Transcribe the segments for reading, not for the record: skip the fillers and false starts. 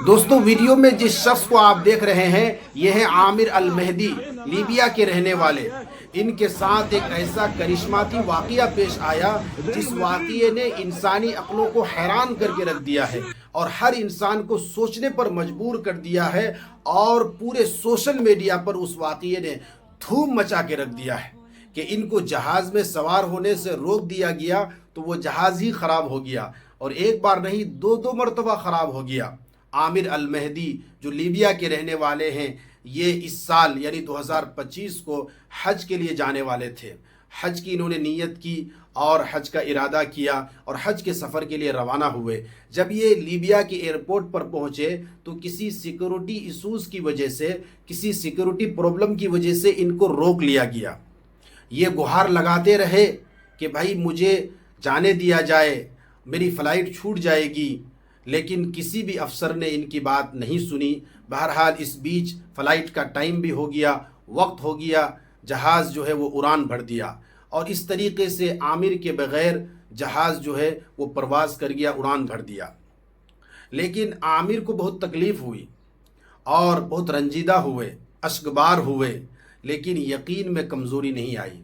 دوستو ویڈیو میں جس شخص کو آپ دیکھ رہے ہیں یہ ہے عامر المہدی، لیبیا کے رہنے والے۔ ان کے ساتھ ایک ایسا کرشماتی واقعہ پیش آیا جس واقعے نے انسانی عقلوں کو حیران کر کے رکھ دیا ہے اور ہر انسان کو سوچنے پر مجبور کر دیا ہے، اور پورے سوشل میڈیا پر اس واقعے نے دھوم مچا کے رکھ دیا ہے کہ ان کو جہاز میں سوار ہونے سے روک دیا گیا تو وہ جہاز ہی خراب ہو گیا، اور ایک بار نہیں دو مرتبہ خراب ہو گیا۔ عامر المہدی جو لیبیا کے رہنے والے ہیں، یہ اس سال یعنی 2025 کو حج کے لیے جانے والے تھے۔ حج کی انہوں نے نیت کی اور حج کا ارادہ کیا اور حج کے سفر کے لیے روانہ ہوئے۔ جب یہ لیبیا کے ایئرپورٹ پر پہنچے تو کسی سیکورٹی ایشوز کی وجہ سے، کسی سیکورٹی پرابلم کی وجہ سے ان کو روک لیا گیا۔ یہ گہار لگاتے رہے کہ بھائی مجھے جانے دیا جائے، میری فلائٹ چھوٹ جائے گی، لیکن کسی بھی افسر نے ان کی بات نہیں سنی۔ بہرحال اس بیچ فلائٹ کا ٹائم بھی ہو گیا، وقت ہو گیا، جہاز جو ہے وہ اڑان بھر دیا، اور اس طریقے سے عامر کے بغیر جہاز جو ہے وہ پرواز کر گیا، اڑان بھر دیا۔ لیکن عامر کو بہت تکلیف ہوئی اور بہت رنجیدہ ہوئے، اشکبار ہوئے، لیکن یقین میں کمزوری نہیں آئی۔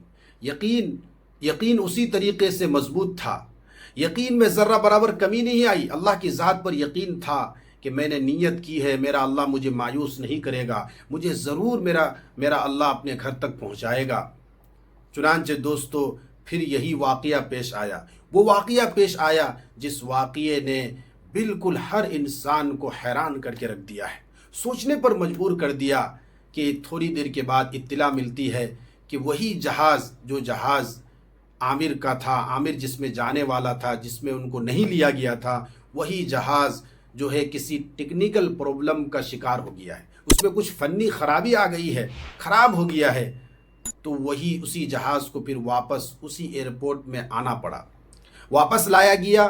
یقین اسی طریقے سے مضبوط تھا، یقین میں ذرہ برابر کمی نہیں آئی۔ اللہ کی ذات پر یقین تھا کہ میں نے نیت کی ہے، میرا اللہ مجھے مایوس نہیں کرے گا، مجھے ضرور میرا اللہ اپنے گھر تک پہنچائے گا۔ چنانچہ دوستو پھر یہی واقعہ پیش آیا، وہ واقعہ پیش آیا جس واقعے نے بالکل ہر انسان کو حیران کر کے رکھ دیا ہے، سوچنے پر مجبور کر دیا کہ تھوڑی دیر کے بعد اطلاع ملتی ہے کہ وہی جہاز جو جہاز عامر کا تھا، عامر جس میں جانے والا تھا، جس میں ان کو نہیں لیا گیا تھا، وہی جہاز جو ہے کسی ٹیکنیکل پرابلم کا شکار ہو گیا ہے، اس میں کچھ فنی خرابی آ گئی ہے، خراب ہو گیا ہے، تو اسی جہاز کو پھر واپس اسی ایئرپورٹ میں آنا پڑا، واپس لایا گیا،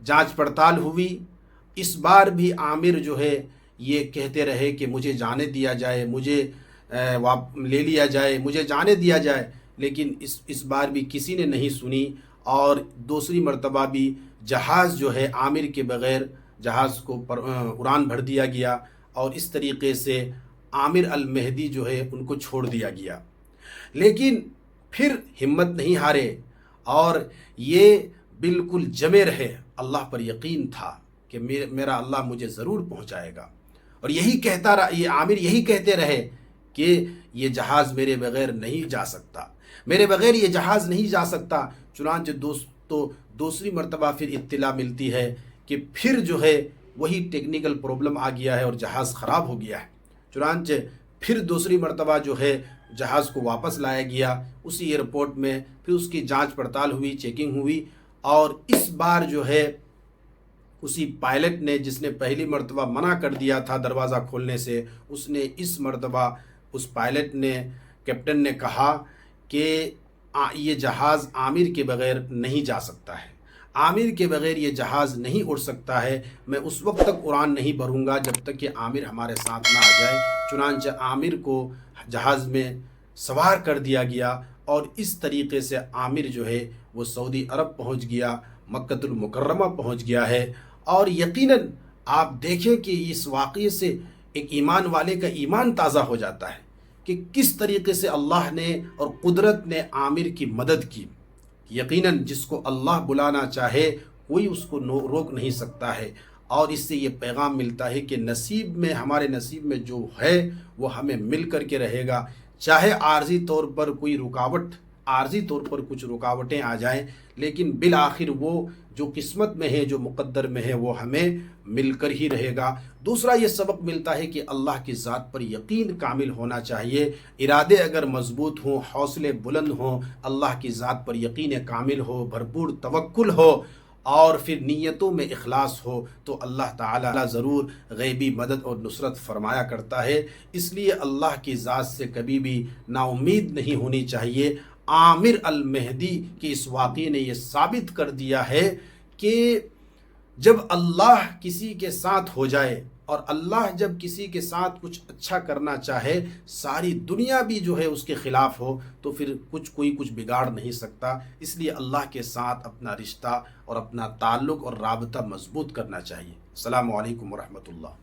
جانچ پڑتال ہوئی۔ اس بار بھی عامر جو ہے یہ کہتے رہے کہ مجھے جانے دیا جائے، مجھے لے لیا جائے، مجھے جانے دیا جائے، لیکن اس بار بھی کسی نے نہیں سنی، اور دوسری مرتبہ بھی جہاز جو ہے عامر کے بغیر جہاز کو اڑان بھر دیا گیا، اور اس طریقے سے عامر المہدی جو ہے ان کو چھوڑ دیا گیا۔ لیکن پھر ہمت نہیں ہارے اور یہ بالکل جمے رہے، اللہ پر یقین تھا کہ میرا اللہ مجھے ضرور پہنچائے گا، اور یہ عامر یہی کہتے رہے کہ یہ جہاز میرے بغیر نہیں جا سکتا، میرے بغیر یہ جہاز نہیں جا سکتا۔ چنانچہ دوسری مرتبہ پھر اطلاع ملتی ہے کہ پھر جو ہے وہی ٹیکنیکل پرابلم آ گیا ہے اور جہاز خراب ہو گیا ہے۔ چنانچہ پھر دوسری مرتبہ جو ہے جہاز کو واپس لایا گیا اسی ایئرپورٹ میں، پھر اس کی جانچ پڑتال ہوئی، چیکنگ ہوئی، اور اس بار جو ہے اسی پائلٹ نے جس نے پہلی مرتبہ منع کر دیا تھا دروازہ کھولنے سے، اس نے اس مرتبہ اس پائلٹ نے، کیپٹن نے کہا کہ یہ جہاز عامر کے بغیر نہیں جا سکتا ہے، عامر کے بغیر یہ جہاز نہیں اڑ سکتا ہے، میں اس وقت تک اڑان نہیں بھروں گا جب تک کہ عامر ہمارے ساتھ نہ آ جائے۔ چنانچہ عامر کو جہاز میں سوار کر دیا گیا، اور اس طریقے سے عامر جو ہے وہ سعودی عرب پہنچ گیا، مکہ المکرمہ پہنچ گیا ہے۔ اور یقیناً آپ دیکھیں کہ اس واقعے سے ایک ایمان والے کا ایمان تازہ ہو جاتا ہے کہ کس طریقے سے اللہ نے اور قدرت نے عامر کی مدد کی۔ یقیناً جس کو اللہ بلانا چاہے کوئی اس کو روک نہیں سکتا ہے، اور اس سے یہ پیغام ملتا ہے کہ نصیب میں، ہمارے نصیب میں جو ہے وہ ہمیں مل کر کے رہے گا، چاہے عارضی طور پر عارضی طور پر کچھ رکاوٹیں آ جائیں، لیکن بالآخر وہ جو قسمت میں ہے، جو مقدر میں ہے، وہ ہمیں مل کر ہی رہے گا۔ دوسرا یہ سبق ملتا ہے کہ اللہ کی ذات پر یقین کامل ہونا چاہیے، ارادے اگر مضبوط ہوں، حوصلے بلند ہوں، اللہ کی ذات پر یقین کامل ہو، بھرپور توکل ہو، اور پھر نیتوں میں اخلاص ہو، تو اللہ تعالیٰ ضرور غیبی مدد اور نصرت فرمایا کرتا ہے۔ اس لیے اللہ کی ذات سے کبھی بھی نا امید نہیں ہونی چاہیے۔ عامر المہدی کے اس واقعے نے یہ ثابت کر دیا ہے کہ جب اللہ کسی کے ساتھ ہو جائے اور اللہ جب کسی کے ساتھ کچھ اچھا کرنا چاہے، ساری دنیا بھی جو ہے اس کے خلاف ہو، تو پھر کوئی کچھ بگاڑ نہیں سکتا۔ اس لیے اللہ کے ساتھ اپنا رشتہ اور اپنا تعلق اور رابطہ مضبوط کرنا چاہیے۔ السلام علیکم ورحمۃ اللہ۔